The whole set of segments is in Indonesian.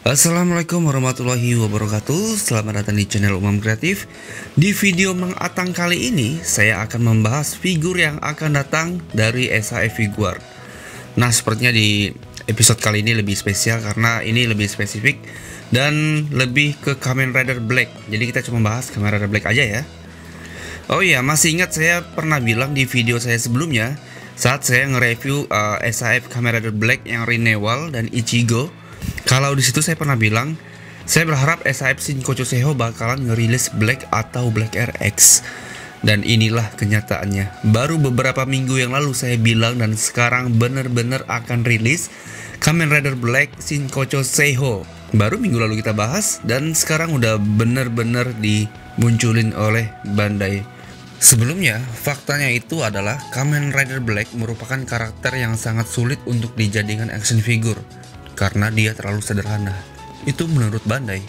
Assalamualaikum warahmatullahi wabarakatuh. Selamat datang di channel Umam Kreatif. Di video Mang Atang kali ini, saya akan membahas figur yang akan datang dari SHF Figuart. Nah, sepertinya di episode kali ini lebih spesial karena ini lebih spesifik dan lebih ke Kamen Rider Black. Jadi kita cuma bahas Kamen Rider Black aja ya. Oh iya, masih ingat saya pernah bilang di video saya sebelumnya saat saya nge-review SHF Kamen Rider Black yang Renewal dan Ichigo. Kalau di situ saya pernah bilang, saya berharap SHF Shinkocho Seiho bakalan ngerilis Black atau Black RX. Dan inilah kenyataannya. Baru beberapa minggu yang lalu saya bilang dan sekarang bener-bener akan rilis Kamen Rider Black Shinkocho Seiho. Baru minggu lalu kita bahas dan sekarang udah bener-bener dimunculin oleh Bandai. Sebelumnya, faktanya itu adalah Kamen Rider Black merupakan karakter yang sangat sulit untuk dijadikan action figure karena dia terlalu sederhana. Itu menurut Bandai.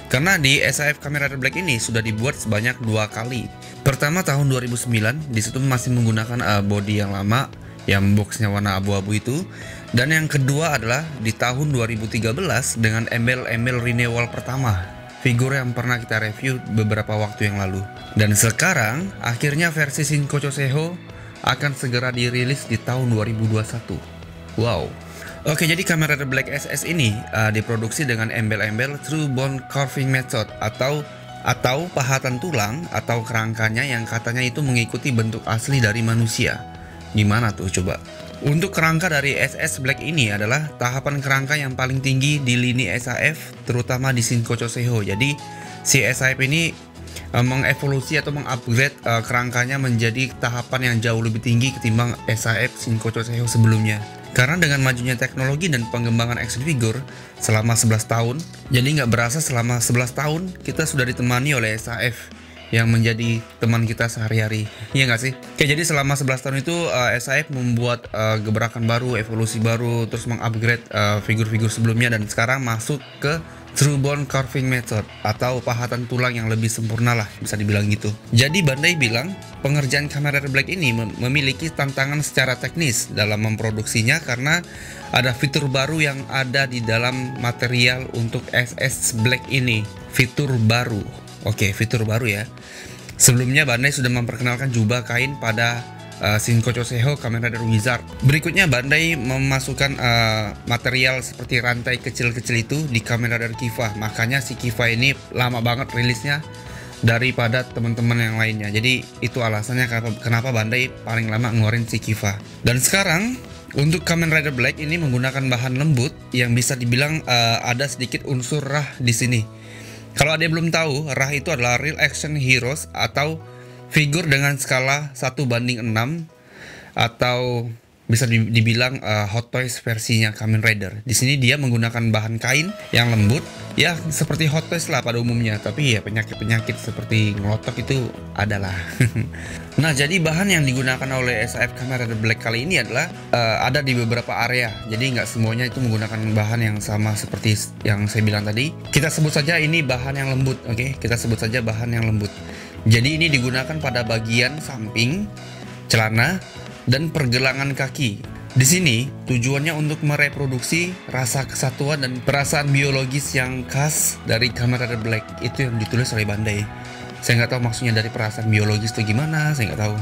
Karena di SHF Kamen Rider Black ini sudah dibuat sebanyak 2 kali. Pertama tahun 2009, disitu masih menggunakan body yang lama, yang boxnya warna abu-abu itu. Dan yang kedua adalah di tahun 2013 dengan embel-embel Renewal pertama, figur yang pernah kita review beberapa waktu yang lalu. Dan sekarang, akhirnya versi Shinkocho Seiho akan segera dirilis di tahun 2021. Wow. Oke, jadi Kamen Rider Black SS ini diproduksi dengan embel-embel True Bone Carving Method atau pahatan tulang atau kerangkanya yang katanya itu mengikuti bentuk asli dari manusia. Gimana tuh coba? Untuk kerangka dari SS Black ini adalah tahapan kerangka yang paling tinggi di lini SHF, terutama di Shinkocho Seiho. Jadi si SHF ini mengevolusi atau mengupgrade kerangkanya menjadi tahapan yang jauh lebih tinggi ketimbang SHF Shinkocho Seiho sebelumnya. Karena dengan majunya teknologi dan pengembangan action figure selama 11 tahun, jadi nggak berasa selama 11 tahun kita sudah ditemani oleh SHF yang menjadi teman kita sehari-hari. Iya nggak sih? Oke, jadi selama 11 tahun itu SHF membuat gebrakan baru, evolusi baru, terus mengupgrade figur-figur sebelumnya dan sekarang masuk ke True Bone Carving Method atau pahatan tulang yang lebih sempurna lah, bisa dibilang gitu. Jadi Bandai bilang pengerjaan Kamen Rider Black ini memiliki tantangan secara teknis dalam memproduksinya karena ada fitur baru yang ada di dalam material untuk SS Black ini. Fitur baru. Oke, fitur baru ya. Sebelumnya Bandai sudah memperkenalkan jubah kain pada Shinkocho Seiho Kamen Rider Wizard. Berikutnya Bandai memasukkan material seperti rantai kecil-kecil itu di Kamen Rider Kiva. Makanya si Kiva ini lama banget rilisnya daripada teman-teman yang lainnya. Jadi itu alasannya kenapa Bandai paling lama ngeluarin si Kiva. Dan sekarang untuk Kamen Rider Black ini menggunakan bahan lembut yang bisa dibilang ada sedikit unsur rah di sini. Kalau ada yang belum tahu, rah itu adalah Real Action Heroes atau figur dengan skala 1:6 atau bisa dibilang Hot Toys versinya Kamen Rider. Di sini dia menggunakan bahan kain yang lembut, ya seperti Hot Toys lah pada umumnya. Tapi ya penyakit-penyakit seperti ngelotok itu adalah. Nah, jadi bahan yang digunakan oleh SHF Kamen Rider Black kali ini adalah ada di beberapa area. Jadi nggak semuanya itu menggunakan bahan yang sama seperti yang saya bilang tadi. Kita sebut saja ini bahan yang lembut, oke? Kita sebut saja bahan yang lembut. Jadi ini digunakan pada bagian samping, celana, dan pergelangan kaki. Di sini tujuannya untuk mereproduksi rasa kesatuan dan perasaan biologis yang khas dari Kamen Rider Black. Itu yang ditulis oleh Bandai. Saya nggak tahu maksudnya dari perasaan biologis itu gimana, saya nggak tahu.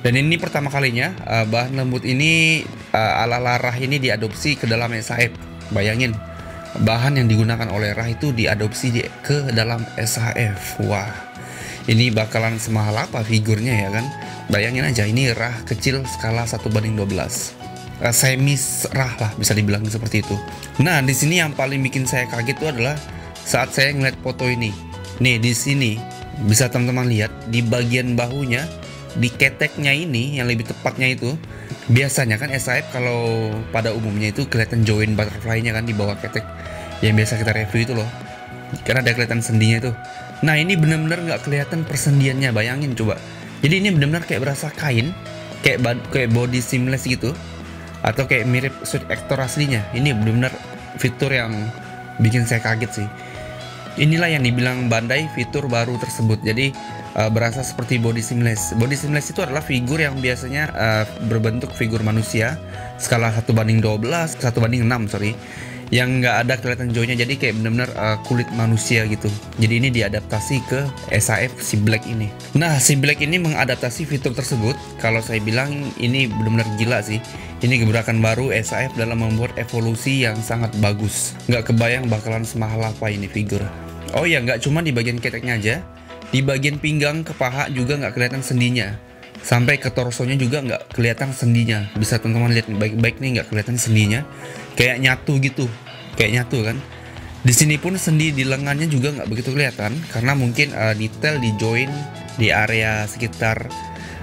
Dan ini pertama kalinya bahan lembut ini ala-ala rah ini diadopsi ke dalam SHF. Bayangin, bahan yang digunakan oleh rah itu diadopsi ke dalam SHF. Wah, ini bakalan semahal apa figurnya ya kan? Bayangin aja, ini rah kecil skala 1:12. Semi rah lah, bisa dibilang seperti itu. Nah, di sini yang paling bikin saya kaget itu adalah saat saya ngeliat foto ini. Nih, di sini bisa teman-teman lihat di bagian bahunya, di keteknya ini yang lebih tepatnya itu. Biasanya kan SHF kalau pada umumnya itu kelihatan join butterfly-nya kan di bawah ketek yang biasa kita review itu loh. Karena ada kelihatan sendinya itu. Nah, ini benar-benar nggak kelihatan persendiannya, bayangin coba. Jadi ini benar-benar kayak berasa kain, kayak body seamless gitu, atau kayak mirip suit actor aslinya. Ini benar-benar fitur yang bikin saya kaget sih. Inilah yang dibilang Bandai fitur baru tersebut. Jadi berasa seperti body seamless. Body seamless itu adalah figur yang biasanya berbentuk figur manusia skala 1:12, 1:6 sorry. yang nggak ada kelihatan joynya, jadi kayak benar-benar kulit manusia gitu. Jadi ini diadaptasi ke SAF si Black ini. Nah, si Black ini mengadaptasi fitur tersebut. Kalau saya bilang ini benar-benar gila sih. Ini gebrakan baru SAF dalam membuat evolusi yang sangat bagus. Nggak kebayang bakalan semahal apa ini figur. Oh ya, nggak cuma di bagian keteknya aja, di bagian pinggang ke paha juga nggak kelihatan sendinya. Sampai ke torsonya juga nggak kelihatan sendinya. Bisa teman-teman lihat baik-baik nih, nggak kelihatan sendinya. Kayak nyatu gitu, kayak nyatu kan. Di sini pun sendi di lengannya juga nggak begitu kelihatan, karena mungkin detail di join di area sekitar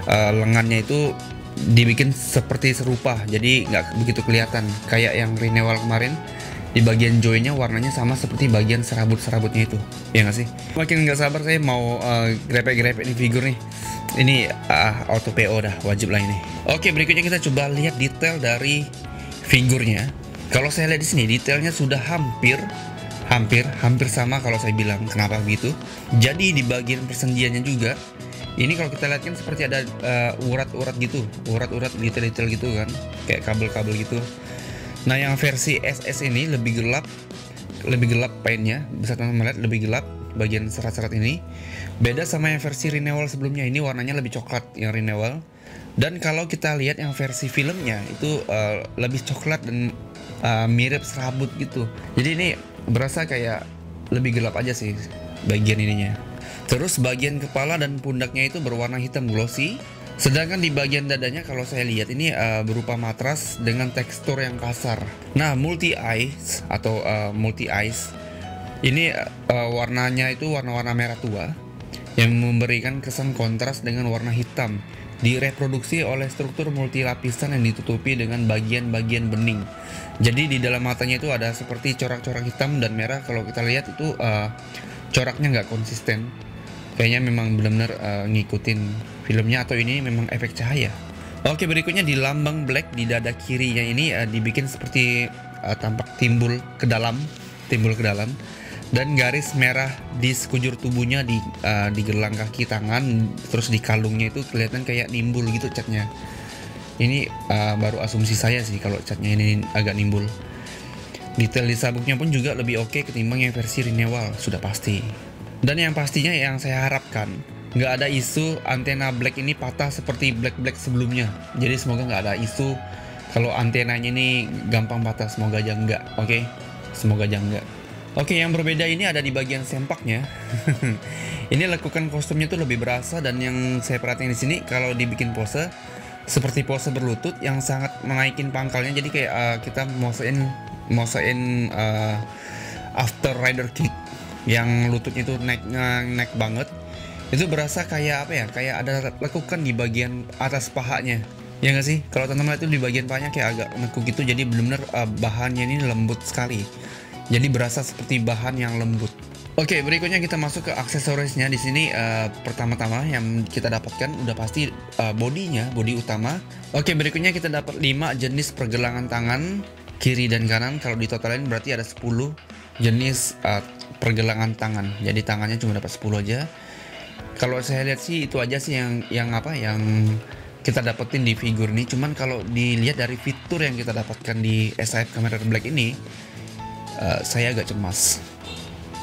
lengannya itu dibikin seperti serupa, jadi nggak begitu kelihatan. Kayak yang Renewal kemarin, di bagian joinnya warnanya sama seperti bagian serabut-serabutnya itu, ya nggak sih? Makin nggak sabar saya mau grepe-grepe nih figur nih. Ini auto PO dah, wajib lah ini. Oke, berikutnya kita coba lihat detail dari figurnya. Kalau saya lihat di sini detailnya sudah hampir sama kalau saya bilang. Kenapa begitu? Jadi di bagian persendiannya juga, ini kalau kita lihat kan seperti ada urat-urat gitu, urat-urat detail-detail gitu kan, kayak kabel-kabel gitu. Nah, yang versi SS ini lebih gelap paintnya, bisa teman-teman lihat lebih gelap bagian serat-serat ini. Beda sama yang versi Renewal sebelumnya, ini warnanya lebih coklat yang Renewal. Dan kalau kita lihat yang versi filmnya itu lebih coklat dan mirip serabut gitu. Jadi ini berasa kayak lebih gelap aja sih bagian ininya. Terus bagian kepala dan pundaknya itu berwarna hitam glossy. Sedangkan di bagian dadanya kalau saya lihat ini berupa matras dengan tekstur yang kasar. Nah, multi eyes atau multi eyes ini warnanya itu warna-warna merah tua yang memberikan kesan kontras dengan warna hitam. Direproduksi oleh struktur multi lapisan yang ditutupi dengan bagian-bagian bening. Jadi di dalam matanya itu ada seperti corak-corak hitam dan merah. Kalau kita lihat itu coraknya nggak konsisten. Kayaknya memang benar-benar ngikutin filmnya, atau ini memang efek cahaya. Oke, berikutnya di lambang Black di dada kirinya ini dibikin seperti tampak timbul ke dalam. Dan garis merah di sekujur tubuhnya di gelang kaki tangan, terus di kalungnya itu kelihatan kayak nimbul gitu catnya. Ini baru asumsi saya sih kalau catnya ini agak nimbul. Detail di sabuknya pun juga lebih oke ketimbang yang versi Renewal, sudah pasti. Dan yang pastinya yang saya harapkan, nggak ada isu antena Black ini patah seperti Black sebelumnya. Jadi semoga nggak ada isu kalau antenanya ini gampang patah, semoga aja enggak. Oke, semoga aja enggak. Oke, yang berbeda ini ada di bagian sempaknya. Ini lekukan kostumnya tuh lebih berasa, dan yang saya perhatiin di sini kalau dibikin pose seperti pose berlutut yang sangat menaikin pangkalnya. Jadi kayak kita mosain after rider kick yang lututnya itu naik banget. Itu berasa kayak apa ya? Kayak ada lekukan di bagian atas pahanya. Ya nggak sih? Kalau teman-teman itu di bagian pahanya kayak agak nekuk gitu. Jadi benar-benar bahannya ini lembut sekali. Jadi berasa seperti bahan yang lembut. Oke, berikutnya kita masuk ke aksesorisnya. Di sini pertama-tama yang kita dapatkan udah pasti bodinya, bodi utama. Oke, berikutnya kita dapat 5 jenis pergelangan tangan kiri dan kanan. Kalau ditotalin berarti ada 10 jenis pergelangan tangan. Jadi tangannya cuma dapat 10 aja. Kalau saya lihat sih itu aja sih yang kita dapetin di figur ini. Cuman kalau dilihat dari fitur yang kita dapatkan di SAF Kamen Rider Black ini, saya agak cemas.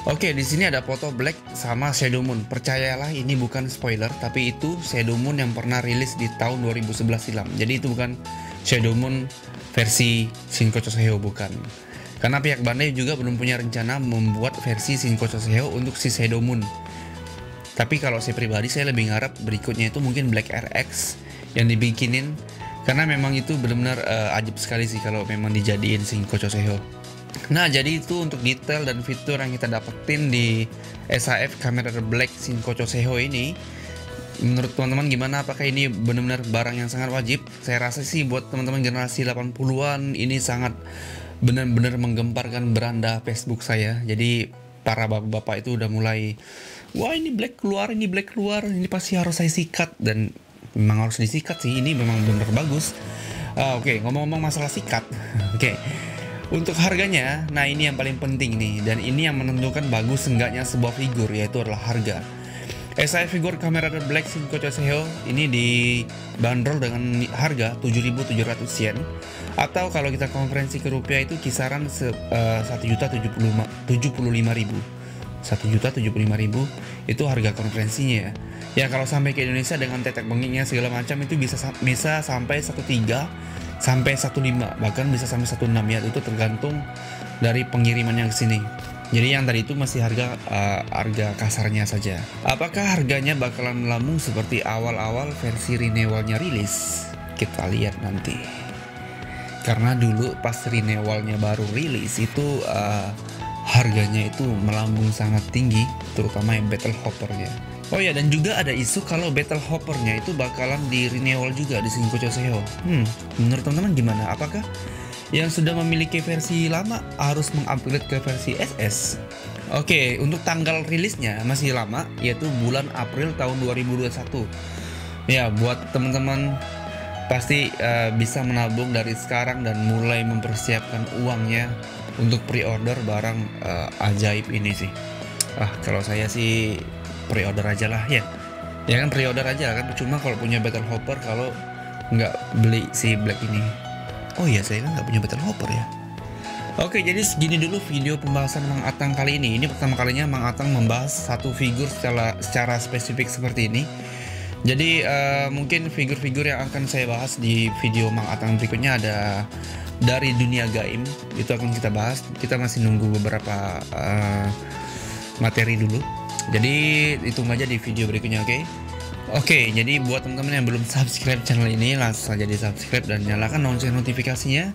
Oke, di sini ada foto Black sama Shadow Moon. Percayalah ini bukan spoiler, tapi itu Shadow Moon yang pernah rilis di tahun 2011 silam. Jadi itu bukan Shadow Moon versi Shinkocho Seiho, bukan. Karena pihak Bandai juga belum punya rencana membuat versi Shinkocho Seiho untuk si Shadow Moon. Tapi kalau saya pribadi, saya lebih ngarep berikutnya itu mungkin Black RX yang dibikinin, karena memang itu benar-benar ajib sekali sih kalau memang dijadiin Shinkocho Seiho. Nah, jadi itu untuk detail dan fitur yang kita dapetin di SAF Kamen Rider Black Shinkocho Seiho ini. Menurut teman-teman gimana? Apakah ini benar-benar barang yang sangat wajib? Saya rasa sih buat teman-teman generasi 80-an ini sangat benar-benar menggemparkan beranda Facebook saya. Jadi para bapak-bapak itu udah mulai, wah ini Black keluar, ini pasti harus saya sikat. Dan memang harus disikat sih, ini memang benar bagus. Oke, ngomong-ngomong masalah sikat. Oke. Untuk harganya, nah ini yang paling penting nih, dan ini yang menentukan bagus enggaknya sebuah figur, yaitu adalah harga. SAE figur kamera Black Shinko Choseo ini dibanderol dengan harga 7.700 yen, atau kalau kita konversi ke rupiah itu kisaran 1.075.000. 1.075.000 itu harga konferensinya ya. Ya kalau sampai ke Indonesia dengan tetek bengiknya segala macam itu bisa sampai 13 sampai 15, bahkan bisa sampai 16 ya, itu tergantung dari pengirimannya ke sini. Jadi yang tadi itu masih harga kasarnya saja. Apakah harganya bakalan melambung seperti awal-awal versi renewalnya rilis? Kita lihat nanti. Karena dulu pas renewalnya baru rilis itu harganya itu melambung sangat tinggi, terutama yang Battle Hopper-nya. Oh ya, dan juga ada isu kalau Battle Hopper-nya itu bakalan di renewal juga di Shinko Choseo. Menurut teman-teman gimana? Apakah yang sudah memiliki versi lama harus mengupgrade ke versi SS? Oke, untuk tanggal rilisnya masih lama, yaitu bulan April tahun 2021. Ya, buat teman-teman pasti bisa menabung dari sekarang dan mulai mempersiapkan uangnya untuk pre-order barang ajaib ini sih. Kalau saya sih pre-order aja lah ya. Ya kan pre-order aja kan, cuma kalau punya Battle Hopper kalau nggak beli si Black ini. Oh iya, saya kan nggak punya Battle Hopper ya. Oke, jadi segini dulu video pembahasan Mang Atang kali ini. Ini pertama kalinya Mang Atang membahas satu figur secara spesifik seperti ini. Jadi mungkin figur-figur yang akan saya bahas di video Mang Atang berikutnya ada dari dunia gaim, itu akan kita bahas. Kita masih nunggu beberapa materi dulu. Jadi hitung aja di video berikutnya, oke? Oke, jadi buat teman-teman yang belum subscribe channel ini, langsung saja di subscribe dan nyalakan lonceng notifikasinya.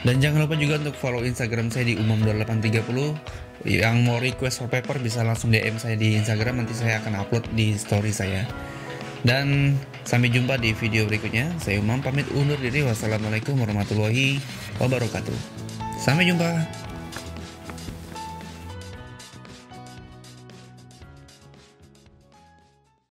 Dan jangan lupa juga untuk follow Instagram saya di umam2830. Yang mau request wallpaper bisa langsung DM saya di Instagram, nanti saya akan upload di story saya. Dan sampai jumpa di video berikutnya. Saya Umam pamit undur diri. Wassalamualaikum warahmatullahi wabarakatuh. Sampai jumpa.